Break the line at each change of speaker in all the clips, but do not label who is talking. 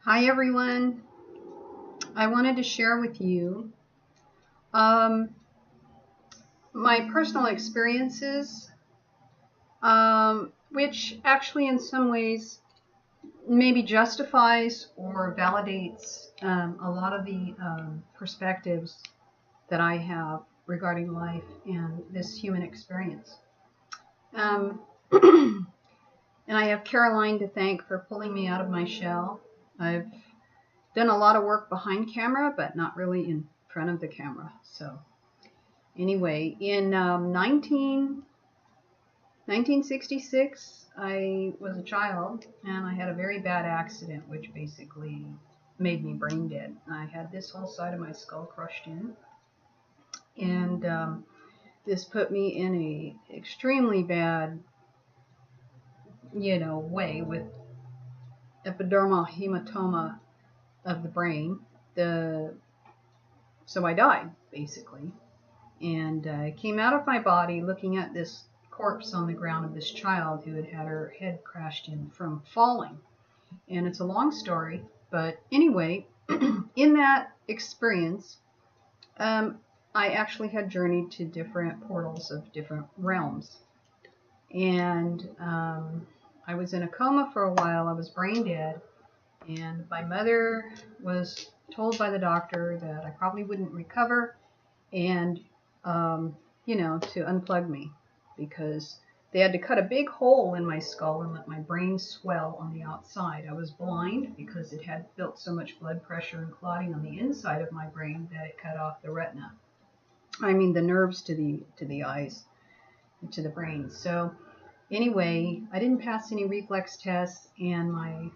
Hi everyone. I wanted to share with you um, my personal experiences, which actually in some ways maybe justifies or validates a lot of the perspectives that I have regarding life and this human experience. Um, and I have Caroline to thank for pulling me out of my shell. I've done a lot of work behind camera, but not really in front of the camera. So anyway, in 1966, I was a child and I had a very bad accident, which basically made me brain dead. I had this whole side of my skull crushed in, and this put me in a extremely bad, way with epidermal hematoma of the brain. So I died basically, and I came out of my body looking at this corpse on the ground of this child who had her head crashed in from falling. And it's a long story, but anyway, in that experience, I actually had journeyed to different portals of different realms. And I was in a coma for a while. I was brain dead. And my mother was told by the doctor that I probably wouldn't recover, and to unplug me because they had to cut a big hole in my skull and let my brain swell on the outside. I was blind because it had built so much blood pressure and clotting on the inside of my brain that it cut off the retina. I mean the nerves to the eyes, to the brain. So anyway, I didn't pass any reflex tests, and my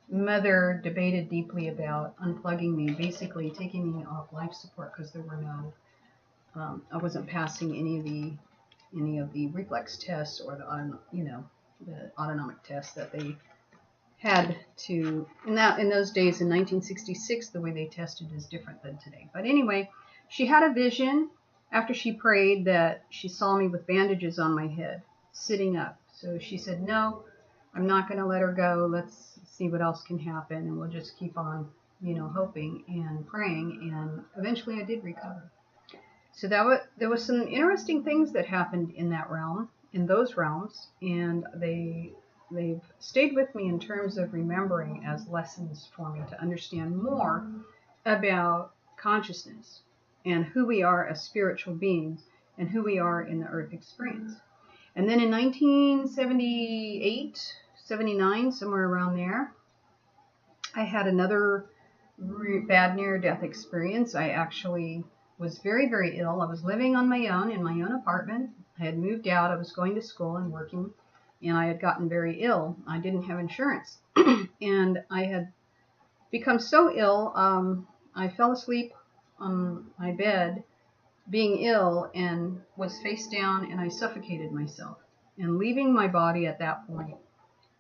mother debated deeply about unplugging me, basically taking me off life support because there were no I wasn't passing any of the reflex tests or the autonomic tests that they had to in those days in 1966. The way they tested is different than today. But anyway, she had a vision after she prayed that she saw me with bandages on my head, sitting up. So she said, "No, I'm not going to let her go. Let's see what else can happen, and we'll just keep on, hoping and praying." And eventually, I did recover. So there was some interesting things that happened in that realm, in those realms, and they've stayed with me in terms of remembering as lessons for me to understand more about consciousness and who we are as spiritual beings and who we are in the earth experience. And then in 1978, 79, somewhere around there, I had another bad near-death experience. I actually was very, very ill. I was living on my own in my own apartment. I had moved out. I was going to school and working, and I had gotten very ill. I didn't have insurance, and I had become so ill, I fell asleep on my bed being ill and was face down, and I suffocated myself. And leaving my body at that point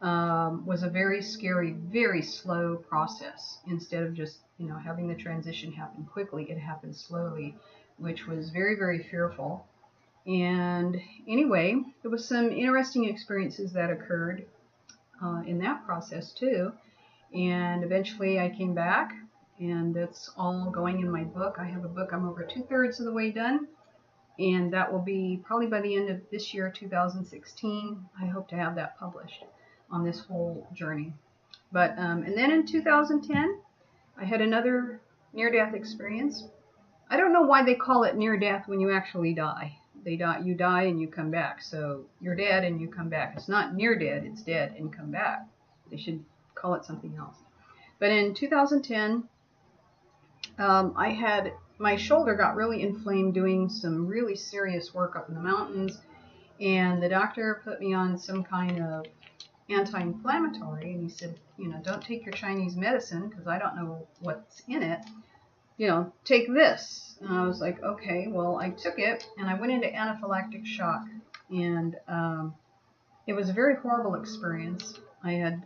was a very scary, very slow process. Instead of just, having the transition happen quickly, it happened slowly, which was very, very fearful. And anyway, there was some interesting experiences that occurred in that process too. And eventually I came back, and that's all going in my book. I have a book. I'm over 2/3 of the way done, and that will be probably by the end of this year, 2016. I hope to have that published on this whole journey. But and then in 2010, I had another near-death experience. I don't know why they call it near-death when you actually die. You die and you come back. So you're dead and you come back. It's not near-dead, it's dead and come back. They should call it something else. But in 2010, I had my shoulder got really inflamed doing some really serious work up in the mountains, and the doctor put me on some kind of anti-inflammatory, and he said, don't take your Chinese medicine because I don't know what's in it. Take this. And I was like, okay. Well, I took it, and I went into anaphylactic shock, and it was a very horrible experience. I had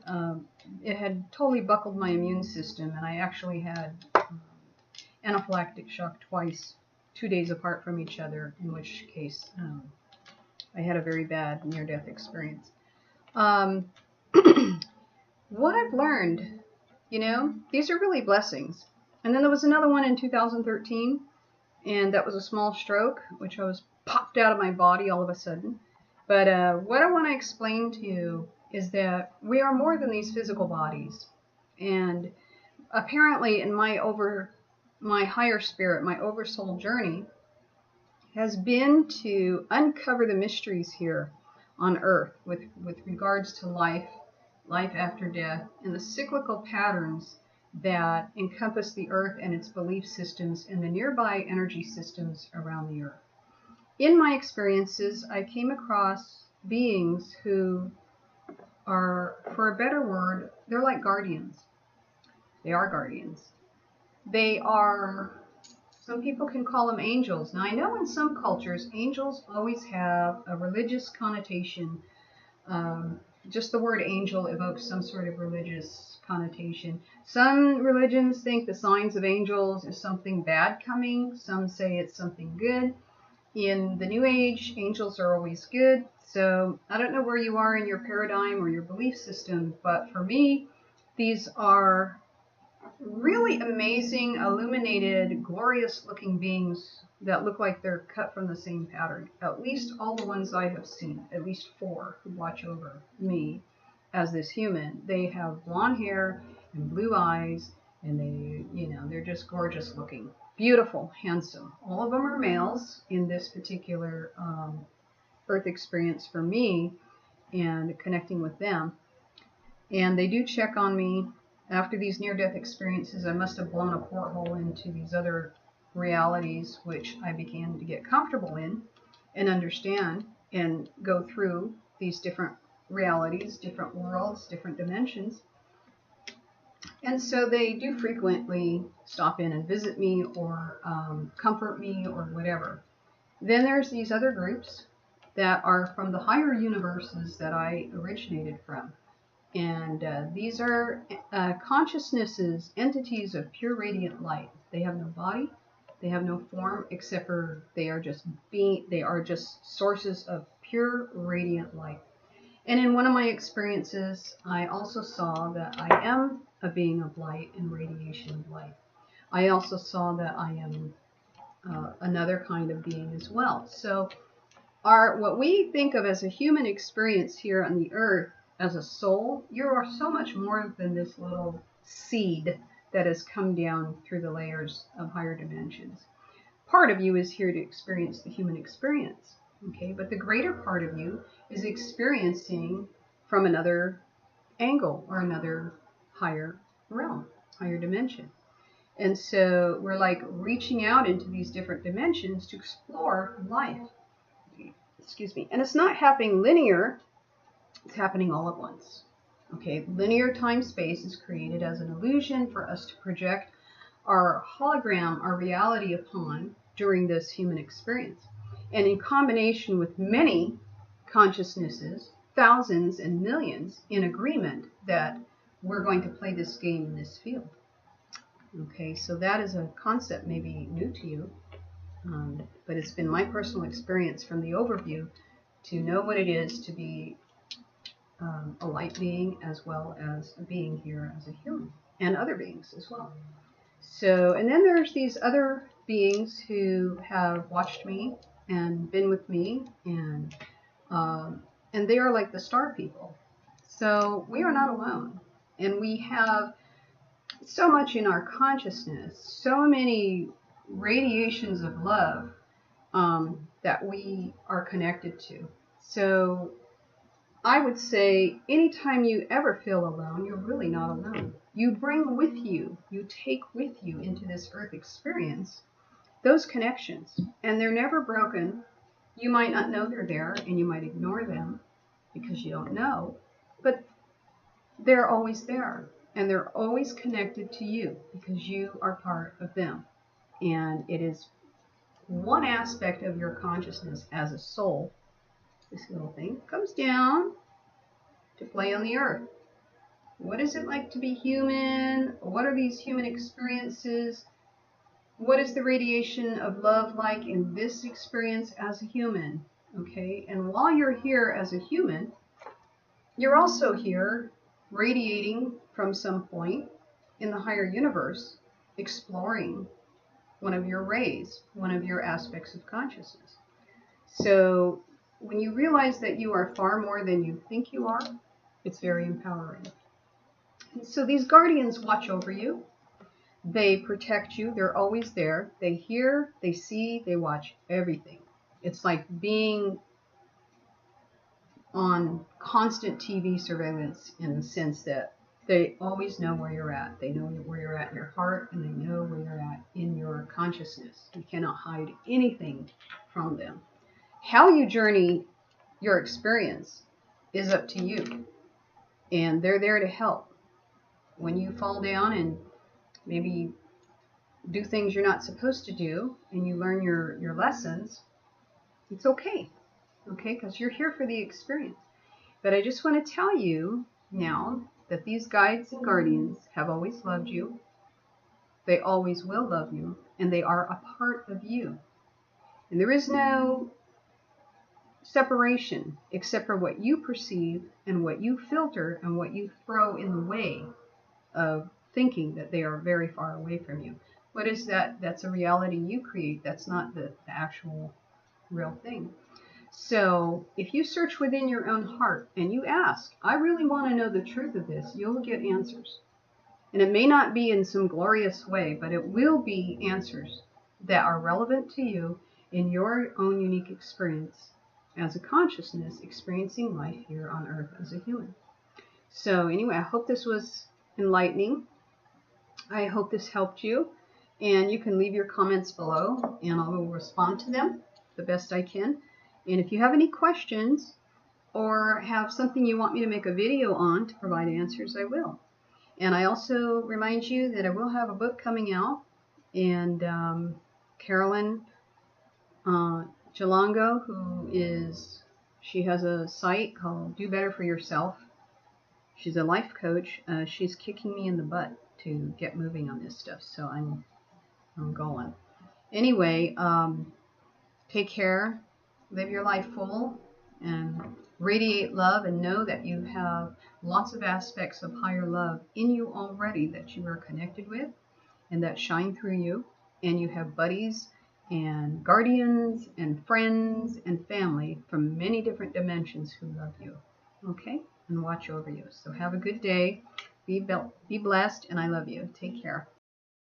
it had totally buckled my immune system, and I actually had anaphylactic shock twice, 2 days apart from each other, in which case I had a very bad near-death experience. What I've learned You know, these are really blessings. And then there was another one in 2013, and that was a small stroke, which I was popped out of my body all of a sudden. But what I want to explain to you is that we are more than these physical bodies. And apparently in my higher spirit, my oversoul journey has been to uncover the mysteries here on earth with regards to life after death, and the cyclical patterns that encompass the earth and its belief systems and the nearby energy systems around the earth. In my experiences, I came across beings who are, for a better word, they're like guardians. They are guardians. They are, some people can call them angels. Now, I know in some cultures, angels always have a religious connotation. Just the word angel evokes some sort of religious connotation. Some religions think the signs of angels is something bad coming. Some say it's something good. In the New Age, angels are always good. So I don't know where you are in your paradigm or your belief system, but for me, these are really amazing, illuminated, glorious looking beings that look like they're cut from the same pattern. At least all the ones I have seen, at least 4 who watch over me as this human. They have blonde hair and blue eyes, and they're just gorgeous looking. Beautiful, handsome. All of them are males in this particular Earth experience for me and connecting with them. And they do check on me. After these near-death experiences, I must have blown a porthole into these other realities, which I began to get comfortable in and understand and go through these different realities, different worlds, different dimensions. And so they do frequently stop in and visit me or comfort me or whatever. Then there's these other groups that are from the higher universes that I originated from. And these are consciousnesses, entities of pure radiant light. They have no body, they have no form, except for they are just sources of pure radiant light. And in one of my experiences, I also saw that I am a being of light and radiation of light. I also saw that I am another kind of being as well. So what we think of as a human experience here on the earth as a soul, you are so much more than this little seed that has come down through the layers of higher dimensions. Part of you is here to experience the human experience, okay? But the greater part of you is experiencing from another angle or another higher realm, higher dimension. And so we're like reaching out into these different dimensions to explore life. Excuse me. And it's not happening linear. It's happening all at once. Okay, linear time-space is created as an illusion for us to project our hologram, our reality upon during this human experience. And in combination with many consciousnesses, thousands and millions in agreement that we're going to play this game in this field. Okay, so that is a concept maybe new to you, but it's been my personal experience from the overview to know what it is to be a light being as well as a being here as a human, and other beings as well. So, and then there's these other beings who have watched me and been with me, and they are like the star people. So we are not alone, and we have so much in our consciousness, so many radiations of love that we are connected to. So I would say anytime you ever feel alone, you're really not alone. You bring with you, you take with you into this earth experience those connections, and they're never broken. You might not know they're there, and you might ignore them because you don't know, but they're always there, and they're always connected to you because you are part of them. And it is one aspect of your consciousness as a soul. This little thing comes down to play on the earth. What is it like to be human? What are these human experiences? What is the radiation of love like in this experience as a human? Okay, and while you're here as a human, you're also here radiating from some point in the higher universe exploring one of your rays, one of your aspects of consciousness. So when you realize that you are far more than you think you are, it's very empowering. And so these guardians watch over you. They protect you. They're always there. They hear, they see, they watch everything. It's like being on constant TV surveillance in the sense that they always know where you're at. They know where you're at in your heart, and they know where you're at in your consciousness. You cannot hide anything from them. How you journey your experience is up to you, and they're there to help. When you fall down and maybe do things you're not supposed to do, and you learn your lessons, it's okay, because you're here for the experience. But I just want to tell you now that these guides and guardians have always loved you. They always will love you, and they are a part of you. And there is no separation except for what you perceive and what you filter and what you throw in the way of thinking that they are very far away from you. What is that? That's a reality you create. That's not the actual real thing. So if you search within your own heart and you ask, I really want to know the truth of this, you'll get answers. And it may not be in some glorious way, but it will be answers that are relevant to you in your own unique experience as a consciousness experiencing life here on earth as a human. So anyway, I hope this was enlightening. I hope this helped you. And you can leave your comments below and I will respond to them the best I can. And if you have any questions or have something you want me to make a video on to provide answers, I will. And I also remind you that I will have a book coming out. And Carolyn Jalango, she has a site called Do Better for Yourself. She's a life coach. She's kicking me in the butt to get moving on this stuff. So I'm going. Anyway, take care. Live your life full and radiate love, and know that you have lots of aspects of higher love in you already that you are connected with and that shine through you. And you have buddies and guardians and friends and family from many different dimensions who love you. Okay? And watch over you. So have a good day. Be blessed, and I love you. Take care.